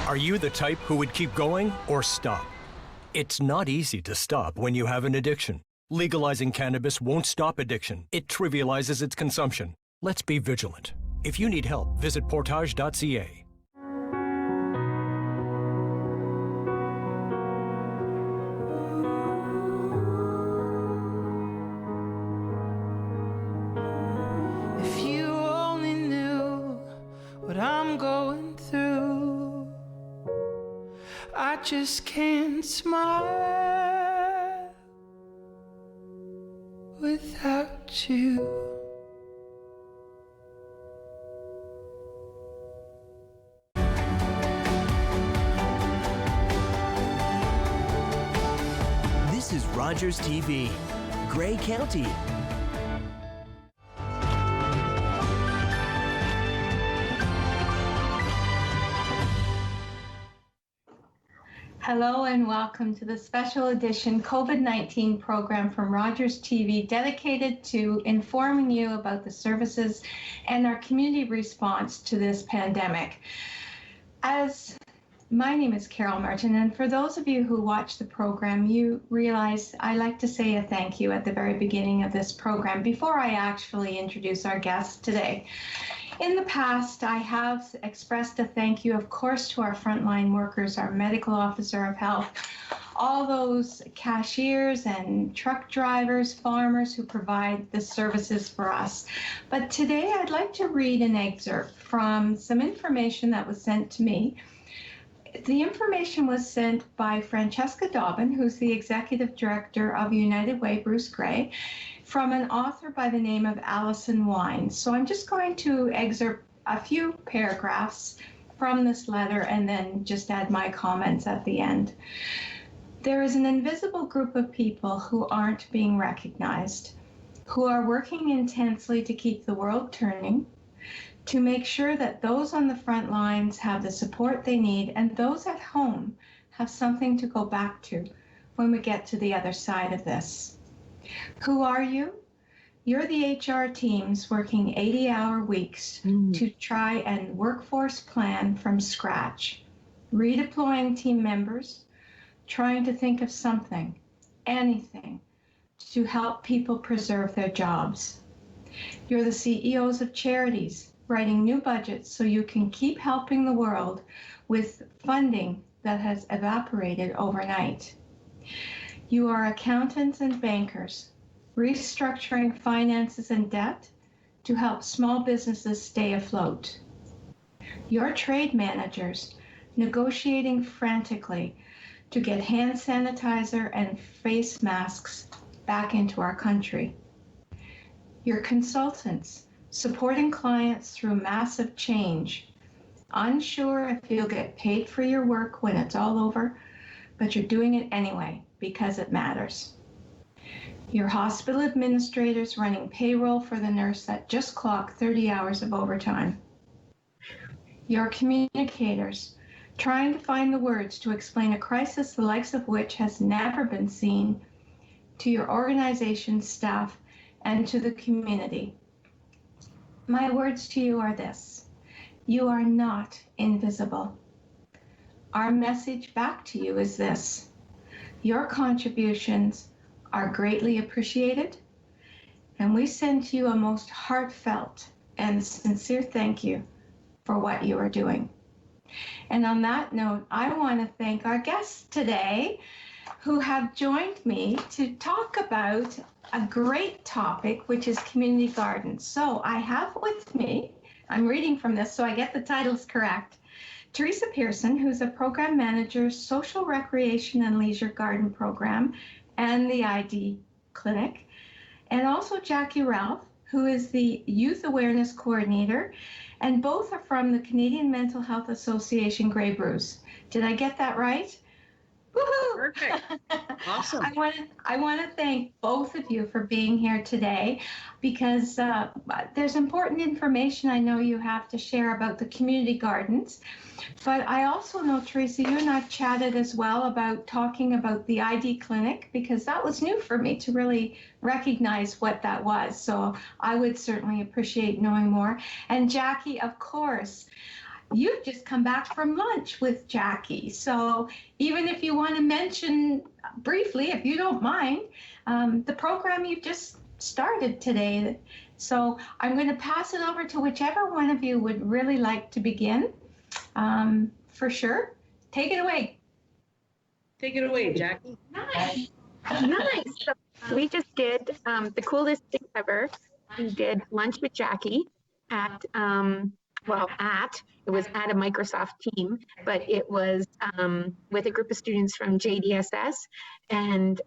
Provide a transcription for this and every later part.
Are you the type who would keep going or stop? It's not easy to stop when you have an addiction. Legalizing cannabis won't stop addiction. It trivializes its consumption. Let's be vigilant. If you need help, visit portage.ca. If you only knew what I'm going through, I just can't smile without you. This is Rogers TV, Grey County. Hello and welcome to the special edition COVID-19 program from Rogers TV, dedicated to informing you about the services and our community response to this pandemic. My name is Carol Merton, and for those of you who watch the program, you realize I like to say a thank you at the very beginning of this program before I actually introduce our guests today. In the past, I have expressed a thank you, of course, to our frontline workers, our medical officer of health, all those cashiers and truck drivers, farmers who provide the services for us. But today I'd like to read an excerpt from some information that was sent to me. The information was sent by Francesca Dobbin, who's the Executive Director of United Way, Bruce Gray, from an author by the name of Alison Wines. So I'm just going to excerpt a few paragraphs from this letter and then just add my comments at the end. There is an invisible group of people who aren't being recognized, who are working intensely to keep the world turning, to make sure that those on the front lines have the support they need and those at home have something to go back to when we get to the other side of this. Who are you? You're the HR teams working 80-hour weeks to try and workforce plan from scratch, redeploying team members, trying to think of something, anything, to help people preserve their jobs. You're the CEOs of charities, writing new budgets so you can keep helping the world with funding that has evaporated overnight. You are accountants and bankers, restructuring finances and debt to help small businesses stay afloat. You're trade managers, negotiating frantically to get hand sanitizer and face masks back into our country. You're consultants, supporting clients through massive change, unsure if you'll get paid for your work when it's all over, but you're doing it anyway because it matters. Your hospital administrators running payroll for the nurse that just clocked 30 hours of overtime. Your communicators trying to find the words to explain a crisis the likes of which has never been seen to your organization staff and to the community. My words to you are this: you are not invisible. Our message back to you is this: your contributions are greatly appreciated, and we send to you a most heartfelt and sincere thank you for what you are doing. And on that note, I want to thank our guests today who have joined me to talk about a great topic, which is community gardens. So I have with me, I'm reading from this so I get the titles correct, Teresa Pearson, who's a program manager, social recreation and leisure garden program, and the ID clinic, and also Jackie Ralph, who is the youth awareness coordinator, and both are from the Canadian Mental Health Association Grey Bruce. Did I get that right? Woohoo! Perfect. Awesome. I want to thank both of you for being here today, because there's important information I know you have to share about the community gardens. But I also know, Teresa, you and I've chatted as well about talking about the ID clinic, because that was new for me to really recognize what that was. So I would certainly appreciate knowing more. And Jackie, of course, you've just come back from lunch with Jackie. So even if you want to mention briefly, if you don't mind, the program you've just started today. So I'm going to pass it over to whichever one of you would really like to begin. For sure. Take it away. Take it away, Jackie. Nice. Nice. So we just did the coolest thing ever. We did lunch with Jackie at it was at a Microsoft team, but it was with a group of students from JDSS, and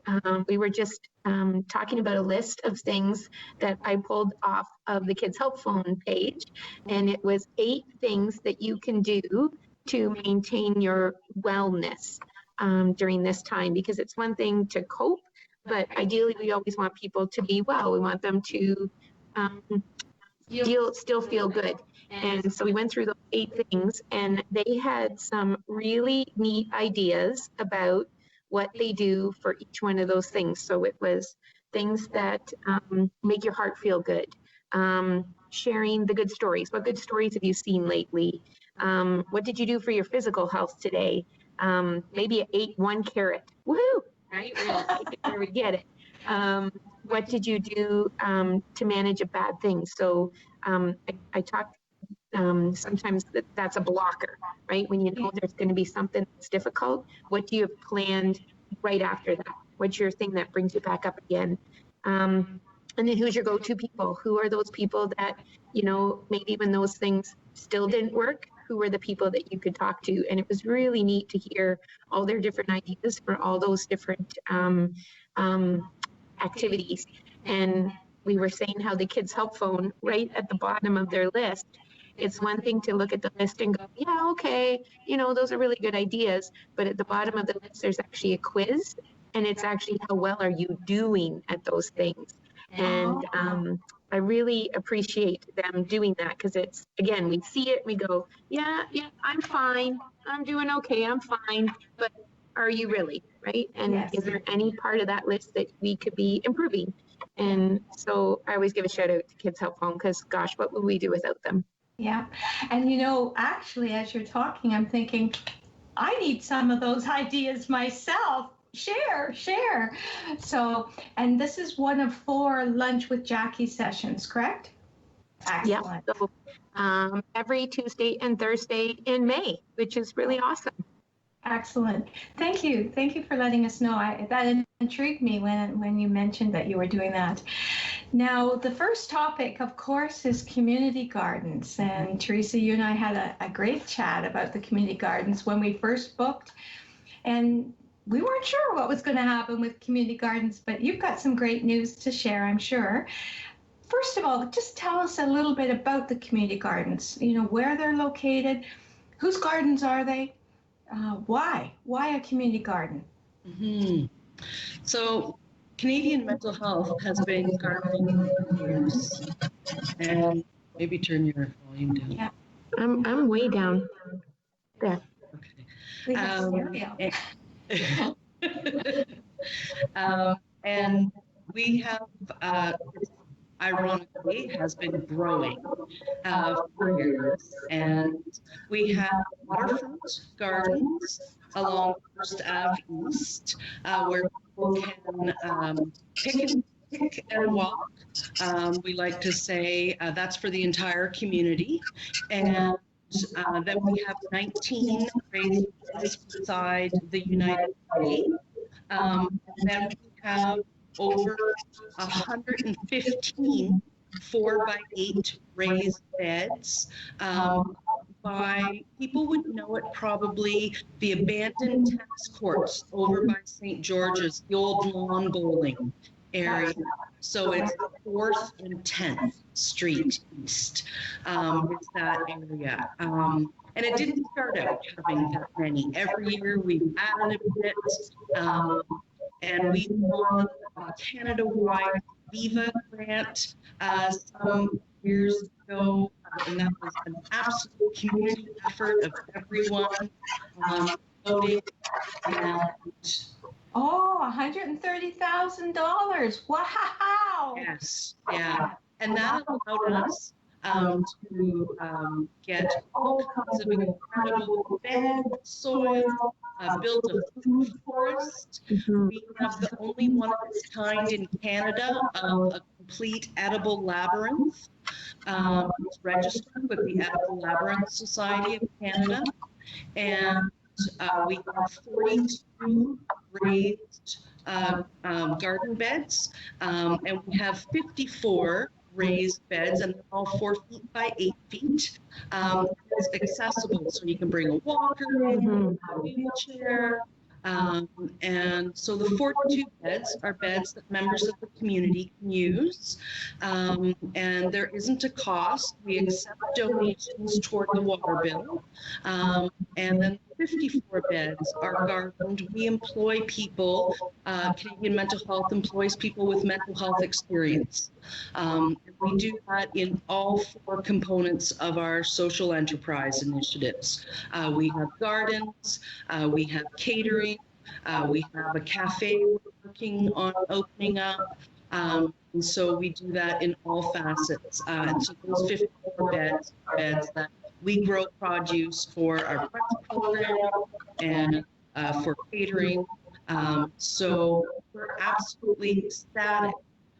we were just talking about a list of things that I pulled off of the Kids Help Phone page, and it was 8 things that you can do to maintain your wellness during this time, because it's one thing to cope, but ideally we always want people to be well. We want them to still feel good. And so we went through those 8 things, and they had some really neat ideas about what they do for each one of those things. So it was things that make your heart feel good, sharing the good stories. What good stories have you seen lately? What did you do for your physical health today? Maybe 8 1 carrot. Woohoo! Right? We'll take it where we get it. What did you do to manage a bad thing? So I talked sometimes that's a blocker, right? When you know there's going to be something that's difficult, what do you have planned right after that? What's your thing that brings you back up again? And then who's your go-to people? Who are those people that, maybe when those things still didn't work, who were the people that you could talk to? And it was really neat to hear all their different ideas for all those different activities. And we were saying how the Kids Help Phone, right at the bottom of their list, it's one thing to look at the list and go, yeah, okay, those are really good ideas. But at the bottom of the list, there's actually a quiz, and it's actually how well are you doing at those things. And I really appreciate them doing that, because it's, again, we see it and we go, yeah, I'm fine. I'm doing okay. I'm fine. But are you really, right? And Yes. Is there any part of that list that we could be improving? And so I always give a shout out to Kids Help Phone, because gosh, what would we do without them? Yeah. And actually, as you're talking, I'm thinking, I need some of those ideas myself. Share. So, and this is one of 4 Lunch with Jackie sessions, correct? Excellent. Yeah. So every Tuesday and Thursday in May, which is really awesome. Excellent. Thank you for letting us know. That intrigued me when you mentioned that you were doing that. Now, the first topic, of course, is community gardens. And Teresa, you and I had a great chat about the community gardens when we first booked. And we weren't sure what was going to happen with community gardens, but you've got some great news to share, I'm sure. First of all, just tell us a little bit about the community gardens, where they're located, whose gardens are they? Why a community garden? Mm-hmm. So Canadian Mental Health has been gardening for years. And maybe turn your volume down. Yeah. I'm way down there. Okay. We have stereo. And we have, ironically, has been growing for years. And we have waterfront gardens along First Ave East, where people can pick and walk. We like to say that's for the entire community. And then we have 19 raised beds beside the United Way. And then we have over 115 4x8 raised beds by, people would know it probably, the abandoned tennis courts over by St. George's, the old lawn bowling area. So it's 4th and 10th Street East is that area. And it didn't start out having that many. Every year we've added a bit, and we won a Canada-wide Viva grant some years ago, and that was an absolute community effort of everyone voting. And $130,000. Wow. yes, yeah. And that allowed us to get all kinds of incredible bed soil, built a food forest. We have the only one of its kind in Canada of a complete edible labyrinth. It's registered with the Edible Labyrinth Society of Canada. And we have 42 raised garden beds, and we have 54 raised beds, and they're all 4 feet by 8 feet. It's accessible, so you can bring a walker in, a wheelchair. And so the 42 beds are beds that members of the community can use, and there isn't a cost. We accept donations toward the water bill, and then 54 beds are gardened. We employ people, Canadian Mental Health employs people with mental health experience. We do that in all 4 components of our social enterprise initiatives. We have gardens, we have catering, we have a cafe we're working on opening up. And so we do that in all facets. And so those 54 beds are beds that we grow produce for our press program and for catering. So we're absolutely ecstatic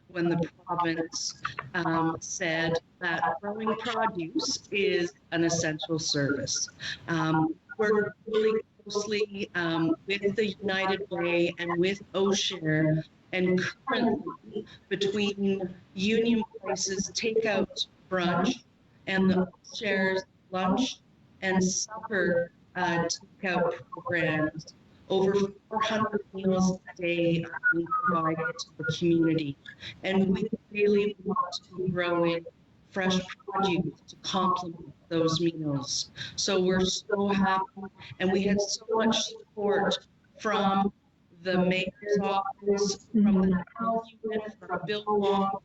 when the province said that growing produce is an essential service. We're really closely with the United Way and with OSHARE, and currently between Union Place's takeout brunch and the OSHARE's lunch and supper takeout programs, over 400 meals a day are being provided to the community. And we really want to be growing fresh produce to complement those meals. So we're so happy, and we had so much support from the mayor's office, from the health unit, from Bill Walker,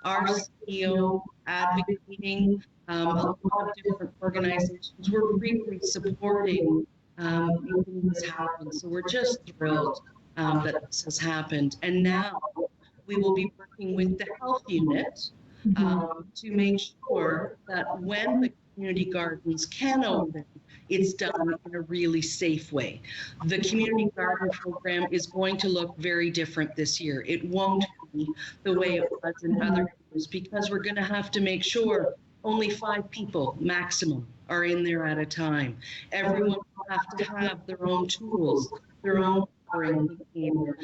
our CEO, advocating, a lot of different organizations were really supporting making this happen. So we're just thrilled that this has happened. And now we will be working with the health unit to make sure that when the community gardens can open, it's done in a really safe way. The community garden program is going to look very different this year. It won't be the way it was in other years, because we're going to have to make sure only 5 people maximum are in there at a time. Everyone will have to have their own tools, their own watering container.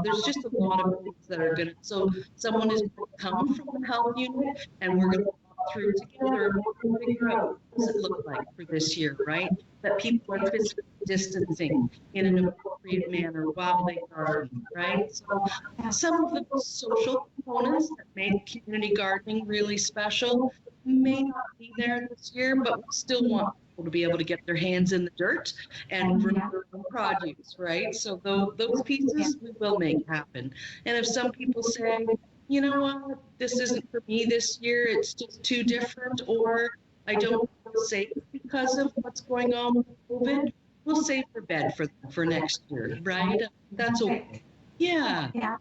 There's just a lot of things that are going to, so someone is going to come from the health unit, and we're going to walk through together, and we're going to figure out what does it look like for this year, right? That people are physically distancing in an appropriate manner while they garden, right? So some of the social components that make community gardening really special may not be there this year, but we still want people to be able to get their hands in the dirt and grow their own produce, right? So those pieces we will make happen. And if some people say, you know what, this isn't for me this year, it's just too different, or I don't feel safe because of what's going on with COVID, we'll save their bed for next year, right? That's okay. Yeah.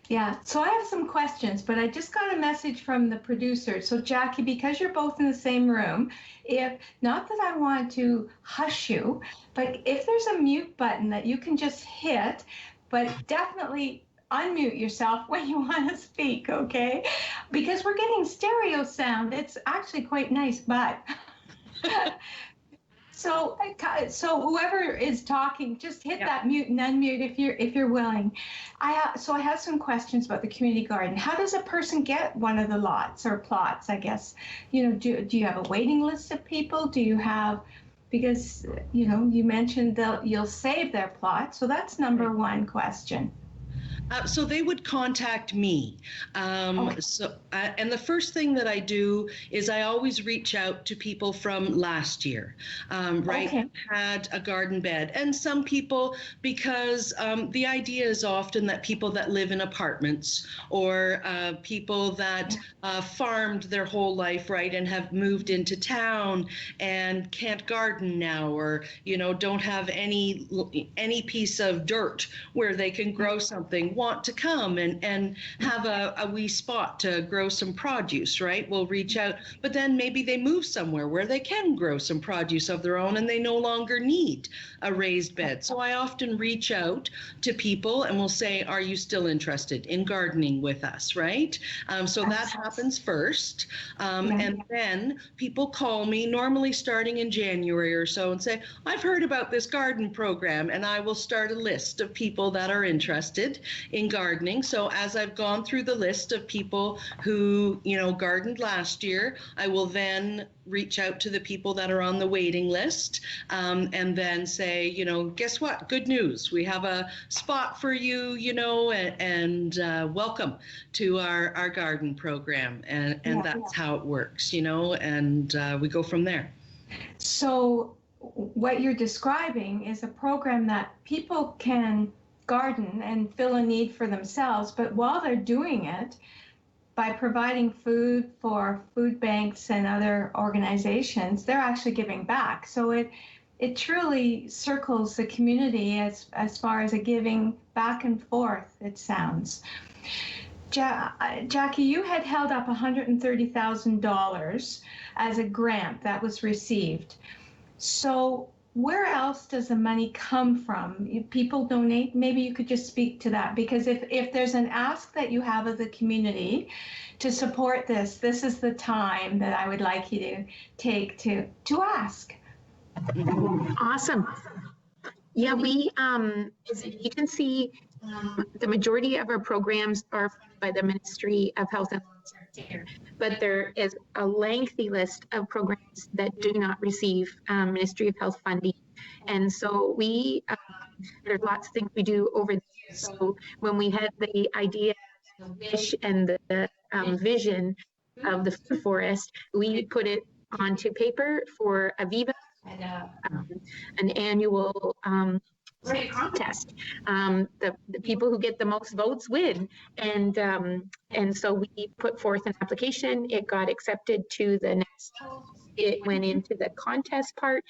Yeah, so I have some questions, but I just got a message from the producer. So Jackie, because you're both in the same room, if not that I want to hush you, but if there's a mute button that you can just hit, but definitely unmute yourself when you want to speak, okay? Because we're getting stereo sound. It's actually quite nice, but so whoever is talking, just hit that mute and unmute if you're willing. So I have some questions about the community garden. How does a person get one of the lots or plots, I guess? You know, do you have a waiting list of people? Do you have, because, you know, you mentioned that you'll save their plot. So that's number one question. So they would contact me. And the first thing that I do is I always reach out to people from last year, right? Okay. Had a garden bed. And some people, because the idea is often that people that live in apartments or people that farmed their whole life, right, and have moved into town and can't garden now, or, you know, don't have any piece of dirt where they can grow something, want to come and have a wee spot to grow some produce, right? We'll reach out, but then maybe they move somewhere where they can grow some produce of their own and they no longer need a raised bed. So I often reach out to people and will say, are you still interested in gardening with us, right? So that happens first. And then people call me, normally starting in January or so, and say, I've heard about this garden program, and I will start a list of people that are interested in gardening. So as I've gone through the list of people who, gardened last year, I will then reach out to the people that are on the waiting list, and then say, guess what? Good news. We have a spot for you, and welcome to our garden program. And that's how it works, and we go from there. So what you're describing is a program that people can garden and fill a need for themselves, but while they're doing it, by providing food for food banks and other organizations, they're actually giving back. So it truly circles the community as far as a giving back and forth, it sounds. Jackie, you had held up $130,000 as a grant that was received. So where else does the money come from? People donate? Maybe you could just speak to that, because if there's an ask that you have of the community to support this is the time that I would like you to take to ask. Awesome. Yeah, we, as an agency, the majority of our programs are funded by the Ministry of Health and Long-Term Care, but there is a lengthy list of programs that do not receive Ministry of Health funding. And so there's lots of things we do over the years. So when we had the idea, the wish, and the vision of the food forest, we put it onto paper for Aviva, an annual contest. The people who get the most votes win, and so we put forth an application. It got accepted to the next level. It went into the contest part.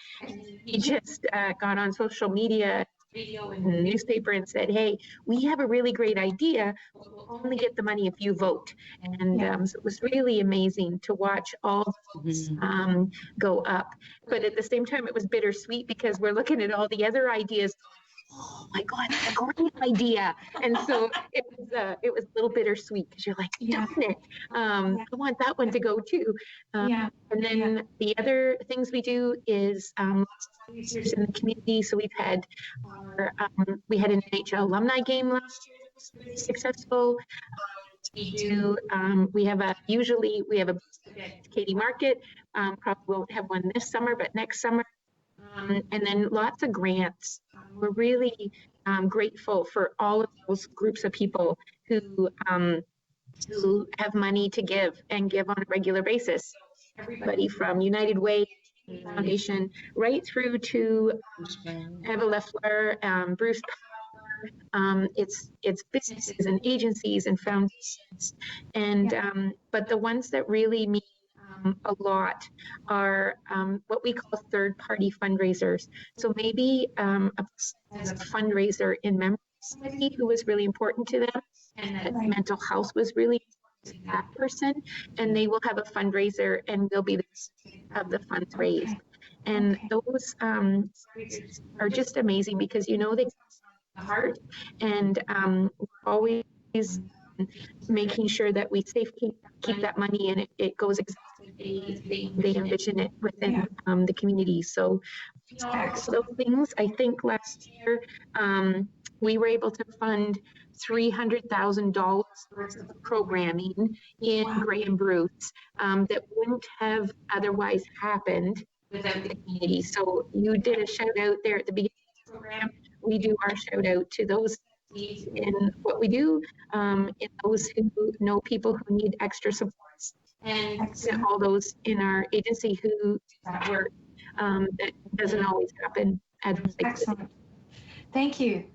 We just got on social media, radio, and the newspaper and said, hey, we have a really great idea. We'll only get the money if you vote. And so it was really amazing to watch all votes go up. But at the same time, it was bittersweet because we're looking at all the other ideas. Oh my God, a great idea. And so it was a little bittersweet because you're like, darn it, I want that one to go too. And then the other things we do is lots of fundraisers in the community. So we've had we had an NHL alumni game last year that was really successful. We have a booth at Katie Market. Probably won't have one this summer, but next summer. And then lots of grants. We're really grateful for all of those groups of people who have money to give and give on a regular basis. Everybody from United Way Foundation right through to Eva Leffler, Bruce Power. It's businesses and agencies and foundations, and but the ones that really mean a lot are what we call third-party fundraisers. So maybe a fundraiser in memory of somebody who was really important to them, and that mental health was really important to that person, and they will have a fundraiser and they'll be the recipient of the funds raised. And those are just amazing because they come from the heart, and we're always making sure that we safely keep that money and it goes exactly they envision it within the community. So those things, I think last year we were able to fund $300,000 worth of programming in Graham Bruce that wouldn't have otherwise happened without the community. So you did a shout out there at the beginning of the program. We do our shout out to those in what we do, in those who know people who need extra supports, and all those in our agency who do that work that doesn't always happen at the Excellent. Thank you.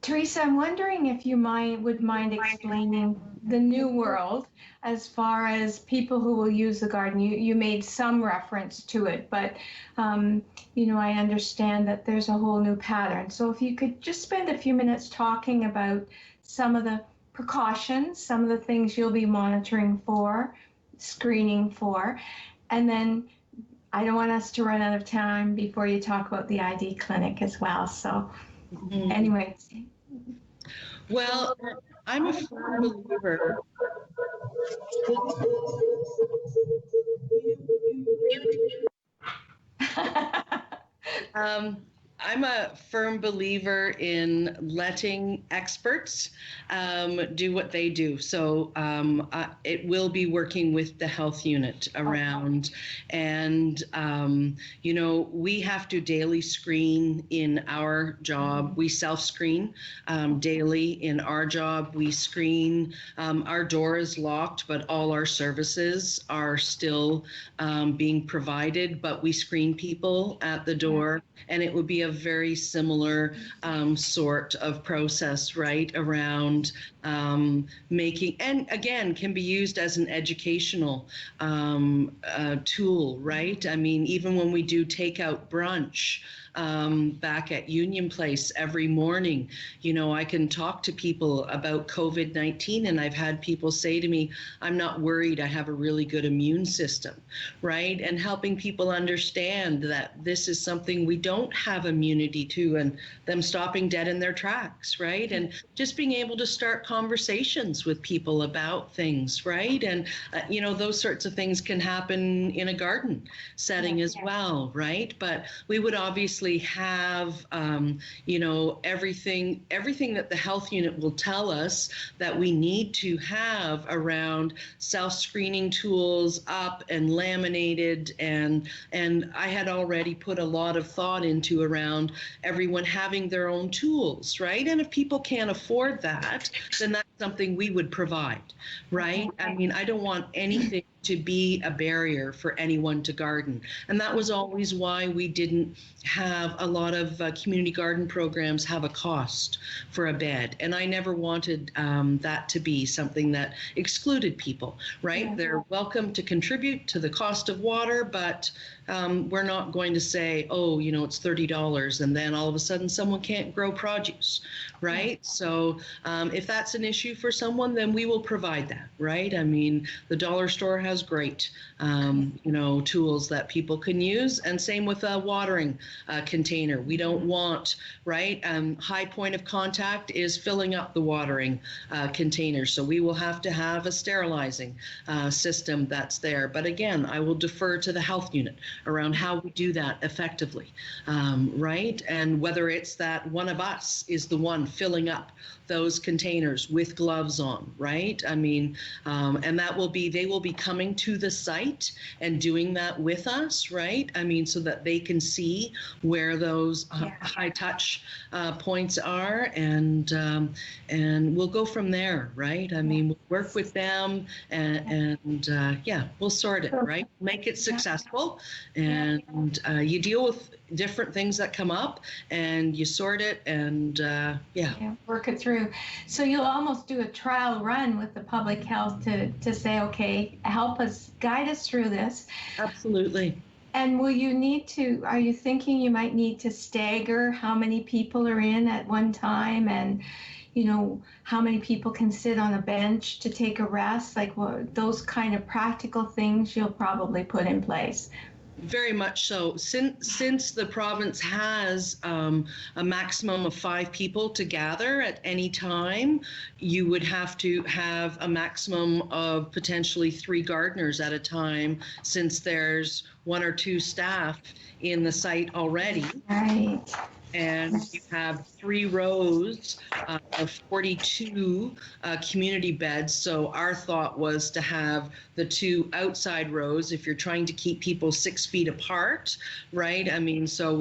Teresa, I'm wondering if you would mind explaining the new world as far as people who will use the garden. You made some reference to it, but I understand that there's a whole new pattern. So if you could just spend a few minutes talking about some of the precautions, some of the things you'll be monitoring for, screening for, and then I don't want us to run out of time before you talk about the ID clinic as well. So anyway. Well, I'm a firm believer. I'm a firm believer in letting experts do what they do. So it will be working with the health unit around, and we have to daily screen in our job. We self-screen daily in our job. We screen. Our door is locked, but all our services are still being provided, but we screen people at the door. And it would be a very similar sort of process, right, around making, and again, can be used as an educational tool, right? I mean, even when we do takeout brunch, back at Union Place every morning, I can talk to people about COVID-19, and I've had people say to me, I'm not worried, I have a really good immune system, right? And helping people understand that this is something we don't have immunity to, and them stopping dead in their tracks, right? And just being able to start conversations with people about things, right? And, those sorts of things can happen in a garden setting as well, right? But we would obviously have, everything that the health unit will tell us that we need to have around self-screening tools up and laminated, and I had already put a lot of thought into around everyone having their own tools, right? And if people can't afford that, then that's something we would provide, right? I mean, I don't want anything to be a barrier for anyone to garden. And that was always why we didn't have a lot of community garden programs have a cost for a bed. And I never wanted that to be something that excluded people, right? Yeah. They're welcome to contribute to the cost of water, but we're not going to say, it's $30 and then all of a sudden someone can't grow produce, right? Yeah. So if that's an issue for someone, then we will provide that, right? I mean, the dollar store has great, tools that people can use, and same with a watering container. We don't want, right? High point of contact is filling up the watering container. So we will have to have a sterilizing system that's there. But again, I will defer to the health unit around how we do that effectively, right? And whether it's that one of us is the one filling up those containers with gloves on, right? I mean, and they will be coming to the site and doing that with us, right? I mean, so that they can see where those high touch points are, and we'll go from there, right? I mean, we'll work with them, and we'll sort it, right? Make it successful, and you deal with different things that come up, and you sort it, and work it through. So you'll almost do a trial run with the public health to say, okay, help us, guide us through this. Absolutely. And are you thinking you might need to stagger how many people are in at one time, and how many people can sit on a bench to take a rest, like those kind of practical things you'll probably put in place? Very much so. Since the province has a maximum of 5 people to gather at any time, you would have to have a maximum of potentially 3 gardeners at a time, since there's 1 or 2 staff in the site already. Right. And you have 3 rows of 42 community beds. So our thought was to have the 2 outside rows if you're trying to keep people 6 feet apart, right? I mean, so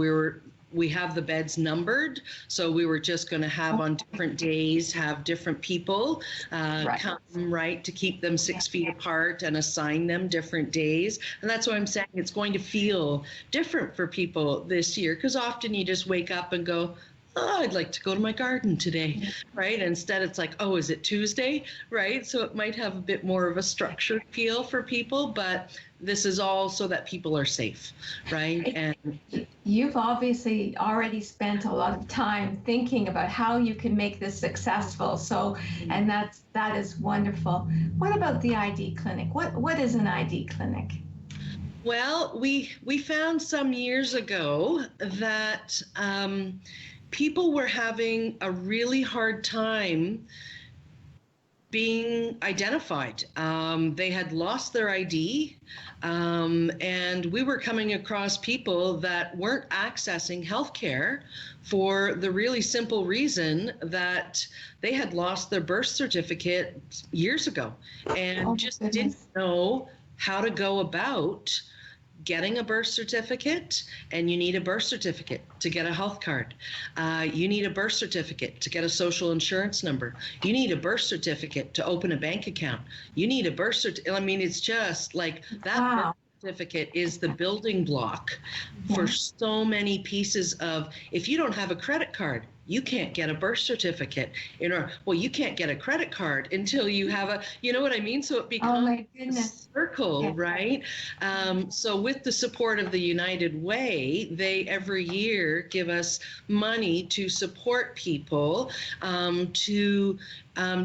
we have the beds numbered, so we were just going to have on different days have different people come, right, to keep them 6 feet apart and assign them different days. And that's why I'm saying it's going to feel different for people this year, because often you just wake up and go, oh, I'd like to go to my garden today, right? Instead, it's like, oh, is it Tuesday, right? So it might have a bit more of a structured feel for people, but this is all so that people are safe, right? And You've obviously already spent a lot of time thinking about how you can make this successful. So, and that is wonderful. What about the ID clinic? What is an ID clinic? well, we found some years ago that people were having a really hard time being identified. They had lost their ID, and we were coming across people that weren't accessing healthcare for the really simple reason that they had lost their birth certificate years ago and just didn't know how to go about getting a birth certificate. And you need a birth certificate to get a health card. You need a birth certificate to get a social insurance number. You need a birth certificate to open a bank account. You need a birth certificate. I mean, it's just like that. Birth certificate is the building block for so many pieces of, if you don't have a credit card, you can't get a birth certificate. Well, you can't get a credit card until you have a, you know what I mean? So it becomes a circle, right? So with the support of the United Way, they every year give us money to support people to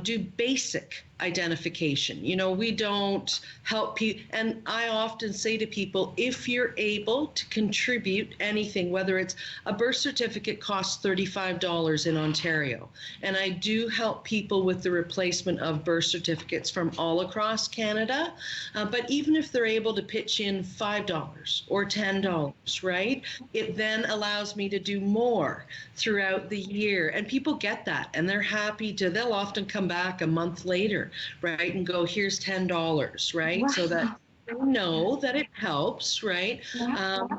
do basic identification. You know, we don't help people. And I often say to people, if you're able to contribute anything, whether it's a birth certificate costs $35 in Ontario, and I do help people with the replacement of birth certificates from all across Canada, but even if they're able to pitch in $5 or $10, right, it then allows me to do more throughout the year. And people get that, and they're happy to, they'll often come back a month later, right, and go, here's $10, right? Wow. So that they know that it helps, right?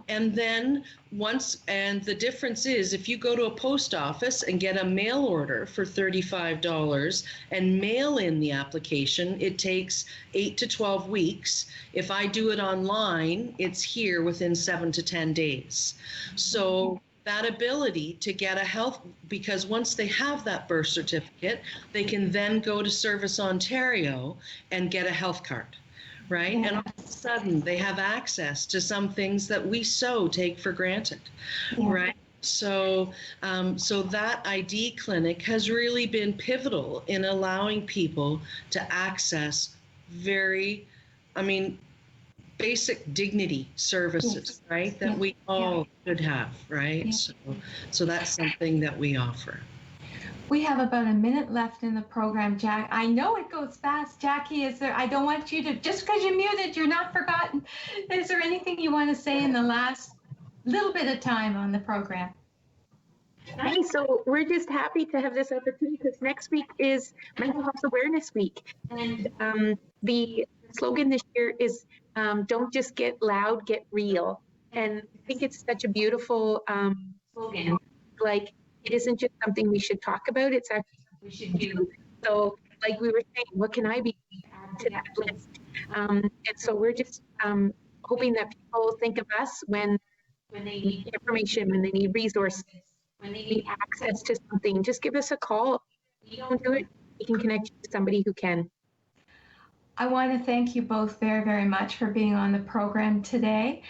And then and the difference is, if you go to a post office and get a mail order for $35 and mail in the application, it takes 8 to 12 weeks. If I do it online, it's here within 7 to 10 days. So that ability to get a health, because once they have that birth certificate, they can then go to Service Ontario and get a health card, right? Yeah. And all of a sudden they have access to some things that we so take for granted, right? So, so that ID clinic has really been pivotal in allowing people to access basic dignity services, right? That we all should have, right? So that's something that we offer. We have about a minute left in the program, Jack. I know it goes fast. Jackie, I don't want you to, just because you're muted, you're not forgotten. Is there anything you want to say in the last little bit of time on the program? Hey, so we're just happy to have this opportunity because next week is Mental Health Awareness Week. And the slogan this year is, don't just get loud, get real. And I think it's such a beautiful slogan. Like, it isn't just something we should talk about, it's actually something we should do. So like we were saying, what can I be added to that list? And so we're just hoping that people think of us when they need information, when they need resources, when they need access to something. Just give us a call. If you don't do it, we can connect you to somebody who can. I want to thank you both very, very much for being on the program today.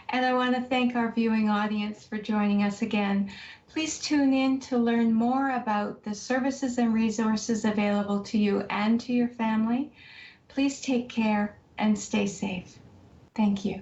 And I want to thank our viewing audience for joining us again. Please tune in to learn more about the services and resources available to you and to your family. Please take care and stay safe. Thank you.